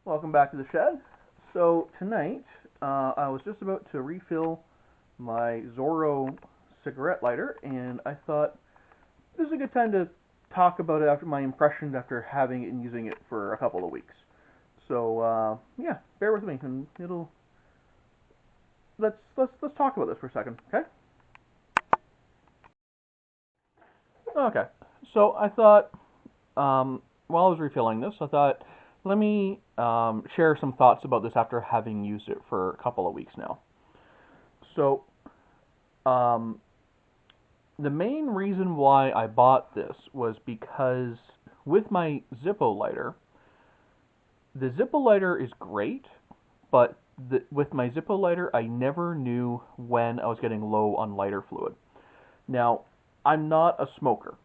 Welcome back to the shed. So tonight, I was just about to refill my Zorro cigarette lighter, and I thought this is a good time to talk about it after my impressions after having it and using it for a couple of weeks. So yeah, bear with me, and it'll let's talk about this for a second, okay? Okay. So I thought while I was refilling this, I thought let me share some thoughts about this after having used it for a couple of weeks now. So um, the main reason why I bought this was because with my Zippo lighter, the Zippo lighter is great, but with my Zippo lighter, I never knew when I was getting low on lighter fluid. Now, I'm not a smoker,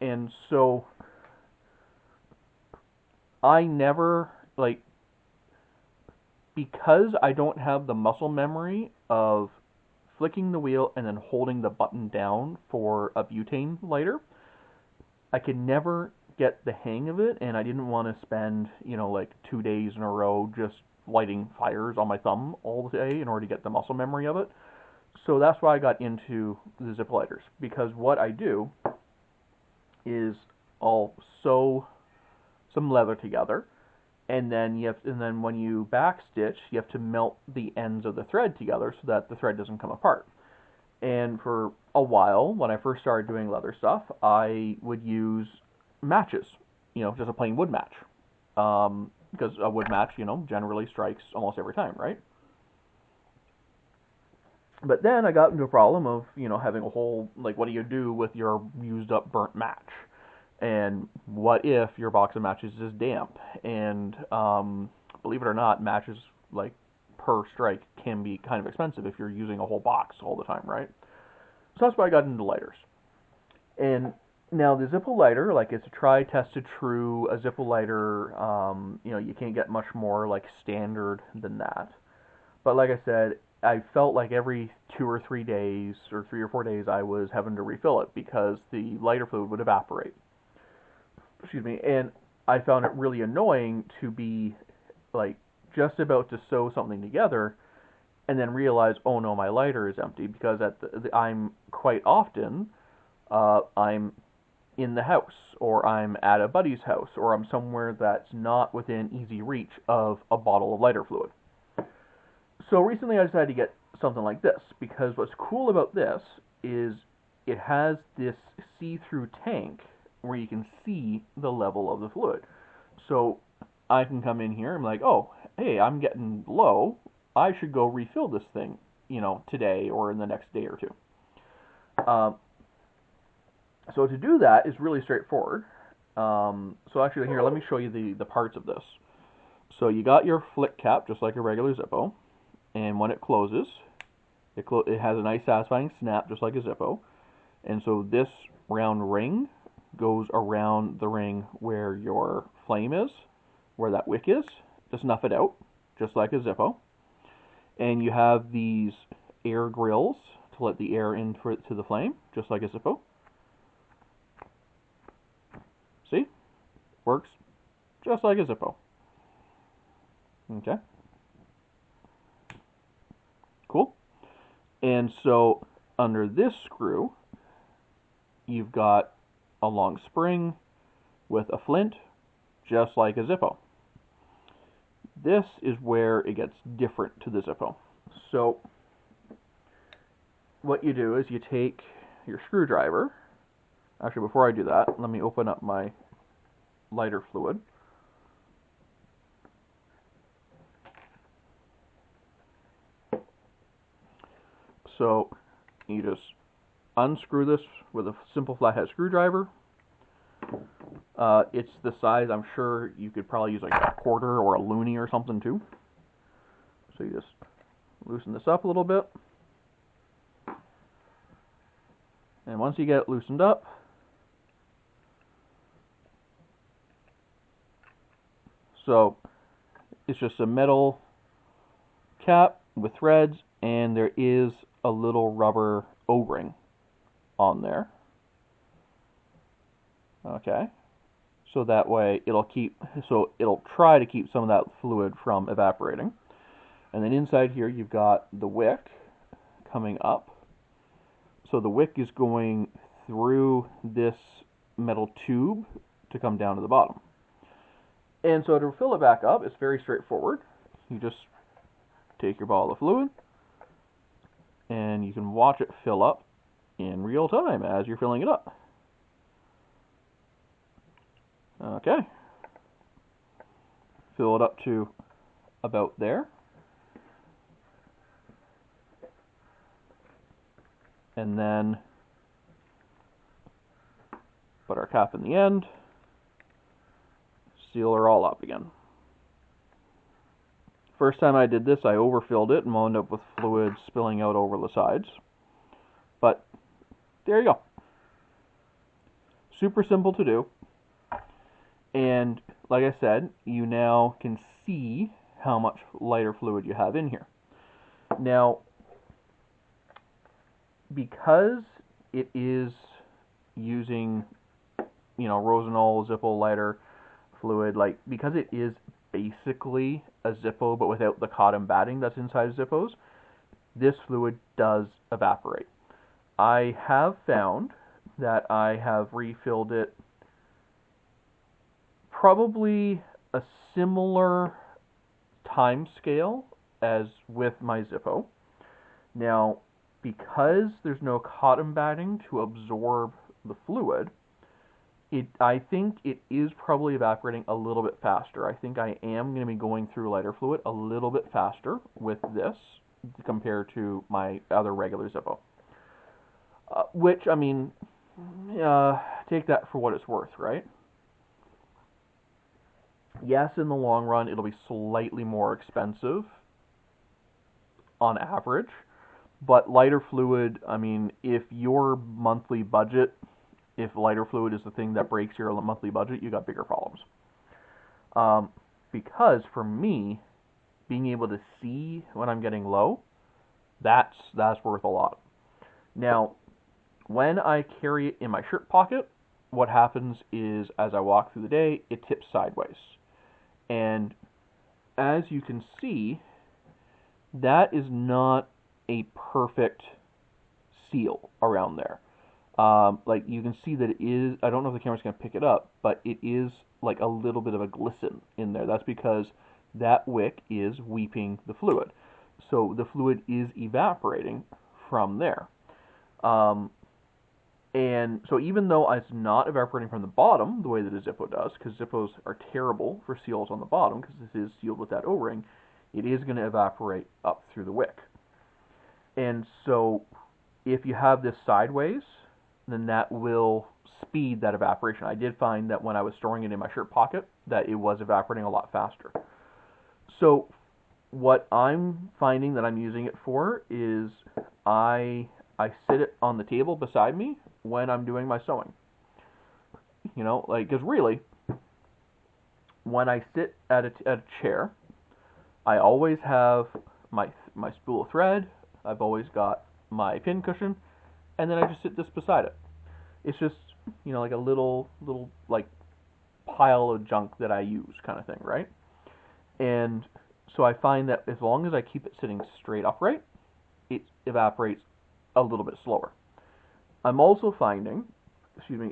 and so I never, like, because I don't have the muscle memory of flicking the wheel and then holding the button down for a butane lighter, I could never get the hang of it, and I didn't want to spend, like 2 days in a row just lighting fires on my thumb all day in order to get the muscle memory of it. So that's why I got into the zip lighters, because what I do is I'll sew some leather together, and then when you backstitch, you have to melt the ends of the thread together so that the thread doesn't come apart. And for a while, when I first started doing leather stuff, I would use matches, just a plain wood match. Because a wood match, generally strikes almost every time, right? But then I got into a problem of, having a whole, like, what do you do with your used up burnt match? And what if your box of matches is damp? And believe it or not, matches, like, per strike can be kind of expensive if you're using a whole box all the time, right? So that's why I got into lighters. And now the Zippo lighter, like, it's a tried, tested, true. A Zippo lighter, you can't get much more like standard than that. But like I said, I felt like every 2 or 3 days, or 3 or 4 days, I was having to refill it because the lighter fluid would evaporate. Excuse me, and I found it really annoying to be like just about to sew something together and then realize, oh no, my lighter is empty because I'm quite often I'm in the house, or I'm at a buddy's house, or I'm somewhere that's not within easy reach of a bottle of lighter fluid. So recently I decided to get something like this because what's cool about this is it has this see-through tank where you can see the level of the fluid. So I can come in here and be like, oh, hey, I'm getting low. I should go refill this thing, today or in the next day or two. Um, so to do that is really straightforward. So actually here, let me show you the parts of this. So you got your flick cap, just like a regular Zippo. And when it closes, it has a nice satisfying snap, just like a Zippo. And so this round ring goes around the ring where your flame is, where that wick is, to snuff it out, just like a Zippo. And you have these air grills to let the air in to the flame, just like a Zippo. See? Works just like a Zippo. Okay. Cool. And so under this screw, you've got a long spring with a flint, just like a Zippo. This is where it gets different to the Zippo. So what you do is you take your screwdriver. Actually, before I do that, let me open up my lighter fluid. So you just unscrew this with a simple flathead screwdriver. It's the size, I'm sure you could probably use like a quarter or a loonie or something too. So you just loosen this up a little bit. And once you get it loosened up, so it's just a metal cap with threads, and there is a little rubber O-ring on there. Okay. so that way it'll try to keep some of that fluid from evaporating. And then inside here you've got the wick coming up. So the wick is going through this metal tube to come down to the bottom. And so to fill it back up, it's very straightforward. You just take your bottle of fluid, and you can watch it fill up in real time as you're filling it up. Okay. Fill it up to about there. And then put our cap in the end, seal her all up again. First time I did this, I overfilled it and wound up with fluid spilling out over the sides. But there you go. Super simple to do. And like I said, you now can see how much lighter fluid you have in here. Now, because it is using, Rosenol Zippo lighter fluid, because it is basically a Zippo but without the cotton batting that's inside Zippos, this fluid does evaporate. I have found that I have refilled it probably a similar time scale as with my Zippo. Now, because there's no cotton batting to absorb the fluid, I think it is probably evaporating a little bit faster. I think I am going to be going through lighter fluid a little bit faster with this compared to my other regular Zippo. Which, take that for what it's worth, right? Yes, in the long run, it'll be slightly more expensive on average. But lighter fluid, if your monthly budget, if lighter fluid is the thing that breaks your monthly budget, you got bigger problems. Because for me, being able to see when I'm getting low, that's worth a lot. Now, when I carry it in my shirt pocket, what happens is as I walk through the day, it tips sideways. And as you can see, that is not a perfect seal around there. You can see that it is, I don't know if the camera's going to pick it up, but it is like a little bit of a glisten in there. That's because that wick is weeping the fluid. So the fluid is evaporating from there. And so even though it's not evaporating from the bottom the way that a Zippo does, because Zippos are terrible for seals on the bottom because this is sealed with that O-ring, it is going to evaporate up through the wick. And so if you have this sideways, then that will speed that evaporation. I did find that when I was storing it in my shirt pocket, that it was evaporating a lot faster. So what I'm finding that I'm using it for is I sit it on the table beside me when I'm doing my sewing. Because really, when I sit at a chair, I always have my spool of thread, I've always got my pin cushion, and then I just sit this beside it. It's just, like a little pile of junk that I use kind of thing, right? And so I find that as long as I keep it sitting straight upright, it evaporates a little bit slower. I'm also finding,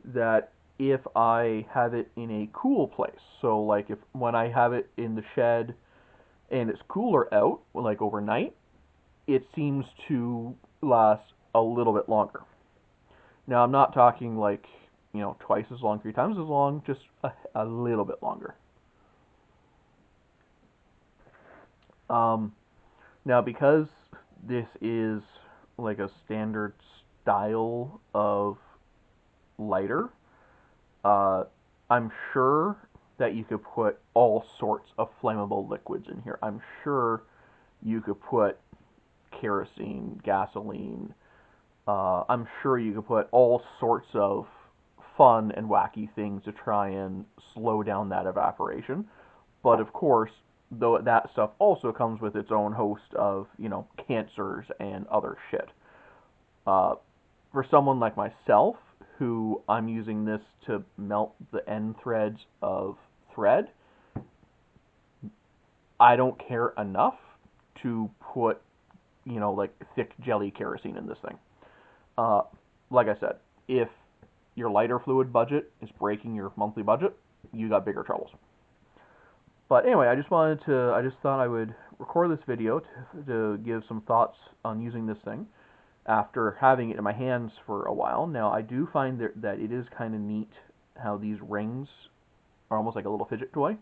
that if I have it in a cool place, so when I have it in the shed and it's cooler out, like overnight, it seems to last a little bit longer. Now, I'm not talking twice as long, 3 times as long, just a little bit longer. Now, because this is like a standard style of lighter, I'm sure that you could put all sorts of flammable liquids in here. I'm sure you could put kerosene, gasoline. I'm sure you could put all sorts of fun and wacky things to try and slow down that evaporation. But of course, though that stuff also comes with its own host of, cancers and other shit. For someone like myself who I'm using this to melt the end threads of thread, I don't care enough to put, like thick jelly kerosene in this thing. Uh, like I said, if your lighter fluid budget is breaking your monthly budget, you got bigger troubles. But anyway, I just thought I would record this video to give some thoughts on using this thing after having it in my hands for a while. Now, I do find that it is kind of neat how these rings are almost like a little fidget toy.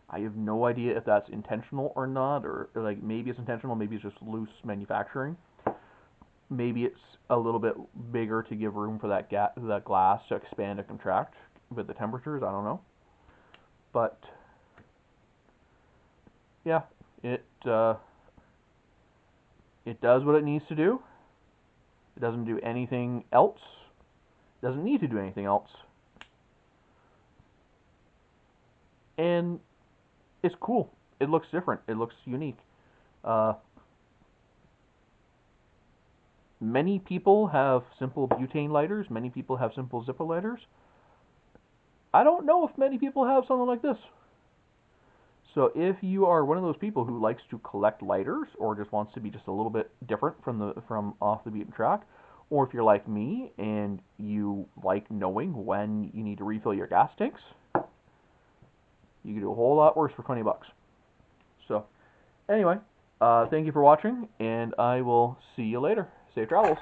I have no idea if that's intentional or not, or like maybe it's intentional, maybe it's just loose manufacturing. Maybe it's a little bit bigger to give room for that glass to expand and contract with the temperatures. I don't know, but yeah, it it does what it needs to do. It doesn't do anything else. It doesn't need to do anything else. And it's cool. It looks different. It looks unique. Uh, Many people have simple butane lighters. Many people have simple Zippo lighters. I don't know if many people have something like this. So if you are one of those people who likes to collect lighters or just wants to be just a little bit different from off the beaten track, or if you're like me and you like knowing when you need to refill your gas tanks, you can do a whole lot worse for 20 bucks. So anyway, thank you for watching, and I will see you later. Safe travels.